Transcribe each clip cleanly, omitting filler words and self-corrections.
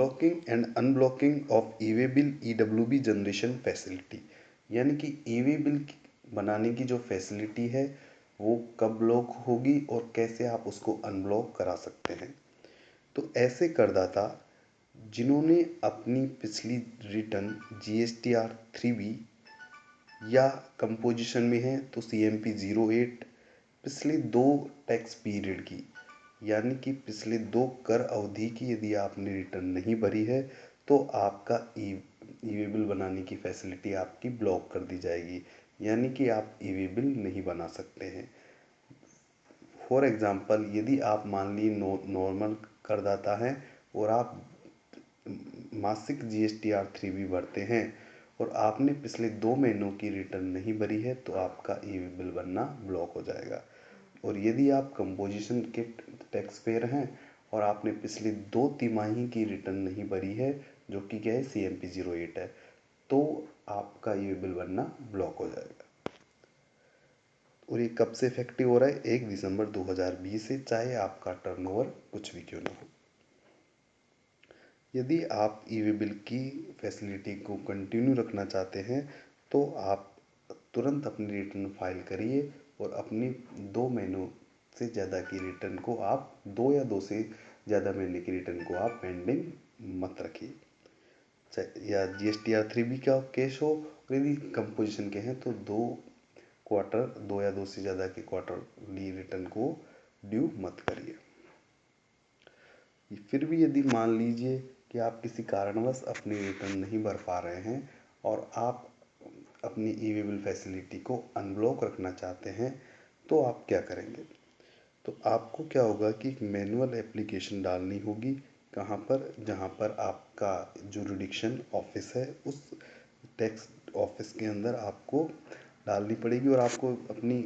Blocking and unblocking of e-way bill EWB generation facility, यानी कि e-way bill बनाने की जो फैसिलिटी है वो कब ब्लॉक होगी और कैसे आप उसको अनब्लॉक करा सकते हैं। तो ऐसे करदाता जिन्होंने अपनी पिछली रिटर्न जीएसटीआर 3B या कंपोजिशन में है तो CMP 08 पिछले 2 टैक्स पीरियड की, यानी कि पिछले 2 कर अवधि की यदि आपने रिटर्न नहीं भरी है तो आपका ई-वे बिल बनाने की फैसिलिटी आपकी ब्लॉक कर दी जाएगी, यानी कि आप ई-वे बिल नहीं बना सकते हैं। फॉर एग्जांपल, यदि आप मान ली नॉर्मल करदाता हैं और आप मासिक जीएसटीआर 3B भरते हैं और आपने पिछले 2 महीनों की रिटर्न नहीं भरी है तो आपका ई-वे बिल बनना ब्लॉक हो जाएगा। और यदि आप कंपोजिशन के टैक्स पेयर हैं और आपने पिछले 2 तिमाही की रिटर्न नहीं भरी है जो कि क्या है CMP 08 है, तो आपका ई-वे बिल बनना ब्लॉक हो जाएगा। और ये कब से इफेक्टिव हो रहा है? 1 दिसंबर 2020 से, चाहे आपका टर्नओवर कुछ भी क्यों ना हो। यदि आप ई-वे बिल की फैसिलिटी को कंटिन्यू रखना चाहते हैं तो आप तुरंत अपनी रिटर्न फाइल करिए और अपनी 2 महीनों से ज़्यादा की रिटर्न को आप 2 या 2 से ज़्यादा महीने की रिटर्न को आप पेंडिंग मत रखिए। या जीएसटीआर 3B का केस हो और यदि कंपोजिशन के हैं तो 2 या 2 से ज़्यादा के क्वार्टरली रिटर्न को ड्यू मत करिए। फिर भी यदि मान लीजिए कि आप किसी कारणवश अपनी रिटर्न नहीं भर पा रहे हैं और आप अपनी ई-वे बिल फैसिलिटी को अनब्लॉक रखना चाहते हैं तो आप क्या करेंगे? तो आपको क्या होगा कि एक मैनुअल एप्लीकेशन डालनी होगी। कहाँ पर? जहाँ पर आपका जुरिडिक्शन ऑफिस है उस टैक्स ऑफिस के अंदर आपको डालनी पड़ेगी और आपको अपनी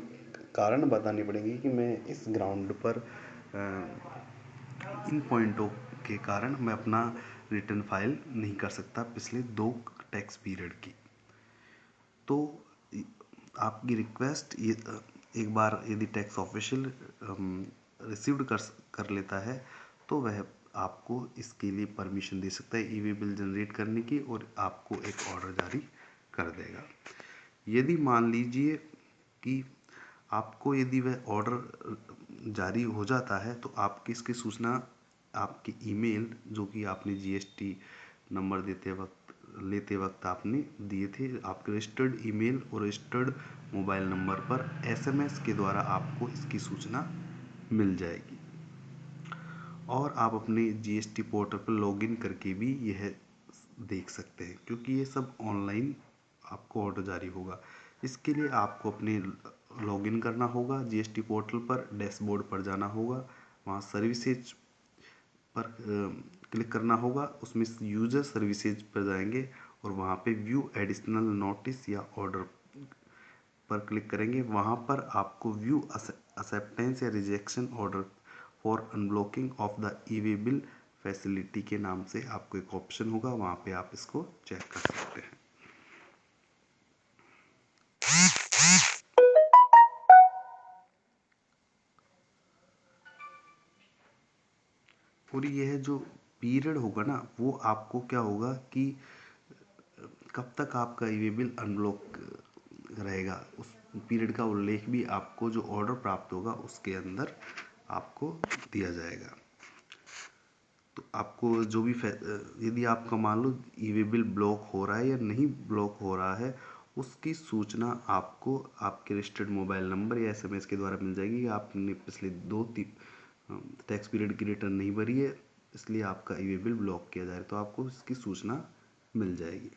कारण बतानी पड़ेगी कि मैं इस ग्राउंड पर इन पॉइंटों के कारण मैं अपना रिटर्न फाइल नहीं कर सकता पिछले 2 टैक्स पीरियड की। तो आपकी रिक्वेस्ट एक बार यदि टैक्स ऑफिशियल रिसीव्ड कर लेता है तो वह आपको इसके लिए परमिशन दे सकता है ई-वे बिल जनरेट करने की और आपको एक ऑर्डर जारी कर देगा। यदि मान लीजिए कि आपको यदि वह ऑर्डर जारी हो जाता है तो आपकी इसकी सूचना आपके ईमेल जो कि आपने जीएसटी नंबर लेते वक्त आपने दिए थे, आपके रजिस्टर्ड ईमेल और रजिस्टर्ड मोबाइल नंबर पर एसएमएस के द्वारा आपको इसकी सूचना मिल जाएगी और आप अपने जीएसटी पोर्टल पर लॉगिन करके भी यह देख सकते हैं, क्योंकि ये सब ऑनलाइन आपको ऑर्डर जारी होगा। इसके लिए आपको अपने लॉगिन करना होगा जीएसटी पोर्टल पर, डैशबोर्ड पर जाना होगा, वहाँ सर्विसेज पर क्लिक करना होगा, उसमें यूज़र सर्विसेज पर जाएंगे और वहाँ पे व्यू एडिशनल नोटिस या ऑर्डर पर क्लिक करेंगे। वहाँ पर आपको व्यू एक्सेप्टेंस या rejection order for unblocking of the e-way bill facility के नाम से आपको एक ऑप्शन होगा, वहाँ पे आप इसको चेक कर सकते हैं। और यह जो पीरियड होगा ना वो आपको क्या होगा कि कब तक आपका ई-वे बिल अनब्लॉक रहेगा उस पीरियड का उल्लेख भी आपको जो ऑर्डर प्राप्त होगा उसके अंदर आपको दिया जाएगा। तो आपको जो भी यदि आपका मान लो ई-वे बिल ब्लॉक हो रहा है या नहीं ब्लॉक हो रहा है उसकी सूचना आपको आपके रजिस्टर्ड मोबाइल नंबर या एसएमएस के द्वारा मिल जाएगी कि आपने पिछले 2 टैक्स पीरियड की रिटर्न नहीं भरी है इसलिए आपका ई-वे बिल ब्लॉक किया जा रहा है, तो आपको इसकी सूचना मिल जाएगी।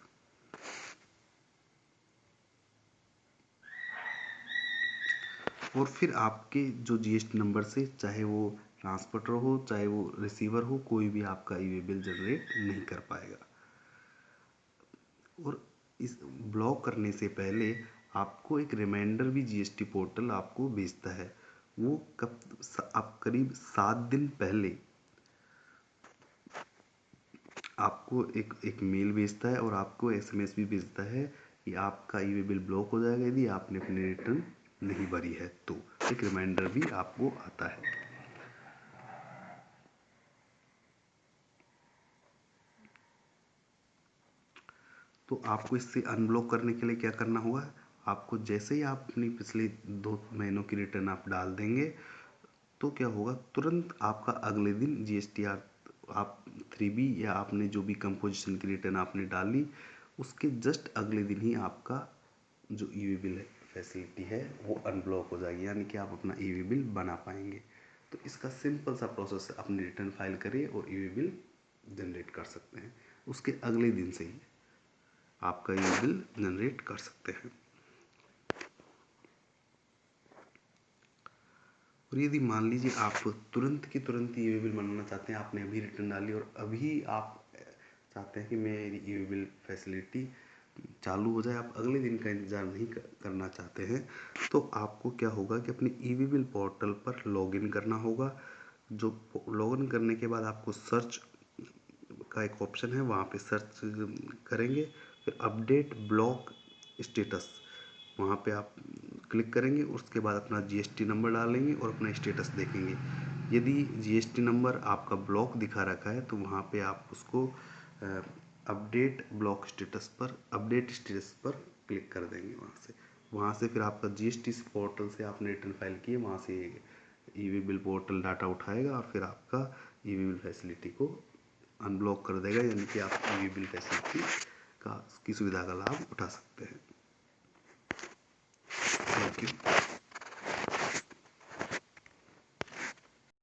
और फिर आपके जो जीएसटी नंबर से चाहे वो ट्रांसपोर्टर हो चाहे वो रिसीवर हो कोई भी आपका ई-वे बिल जनरेट नहीं कर पाएगा। और इस ब्लॉक करने से पहले आपको एक रिमाइंडर भी जीएसटी पोर्टल आपको भेजता है। वो आप करीब 7 दिन पहले आपको एक मेल भेजता है और आपको एसएमएस भी भेजता है कि आपका ई-वे बिल ब्लॉक हो जाएगा यदि आपने अपनी रिटर्न नहीं भरी है, तो एक रिमाइंडर भी आपको आता है। तो आपको इससे अनब्लॉक करने के लिए क्या करना होगा, आपको जैसे ही आप अपनी पिछले 2 महीनों की रिटर्न आप डाल देंगे तो क्या होगा, तुरंत आपका अगले दिन जीएसटीआर आप 3B या आपने जो भी कंपोजिशन की रिटर्न आपने डाली उसके जस्ट अगले दिन ही आपका जो ईवी बिल फैसिलिटी है वो अनब्लॉक हो जाएगी, यानी कि आप अपना ईवी बिल बना पाएंगे। तो इसका सिंपल सा प्रोसेस है, अपनी रिटर्न फाइल करिए और ईवी बिल जनरेट कर सकते हैं। उसके अगले दिन से ही आपका ईवी बिल जनरेट कर सकते हैं। और यदि मान लीजिए आप तुरंत की तुरंत ईवी बिल बनाना चाहते हैं, आपने अभी रिटर्न डाली और अभी आप चाहते हैं कि मेरी ईवी बिल फैसिलिटी चालू हो जाए, आप अगले दिन का इंतज़ार नहीं करना चाहते हैं, तो आपको क्या होगा कि अपनी ईवी बिल पोर्टल पर लॉगिन करना होगा। जो लॉगिन करने के बाद आपको सर्च का एक ऑप्शन है, वहाँ पे सर्च करेंगे, फिर अपडेट ब्लॉक स्टेटस वहाँ पे आप क्लिक करेंगे। उसके बाद अपना जीएसटी नंबर डालेंगे और अपना स्टेटस देखेंगे। यदि जीएसटी नंबर आपका ब्लॉक दिखा रखा है तो वहाँ पे आप उसको अपडेट ब्लॉक स्टेटस पर क्लिक कर देंगे। वहाँ से फिर आपका जीएसटी पोर्टल से आपने रिटर्न फाइल की है, वहाँ से ईवी बिल पोर्टल डाटा उठाएगा और फिर आपका ईवी बिल फैसिलिटी को अनब्लॉक कर देगा, यानी कि आप ईवी बिल फैसिलिटी की सुविधा का लाभ उठा सकते हैं। Thank you.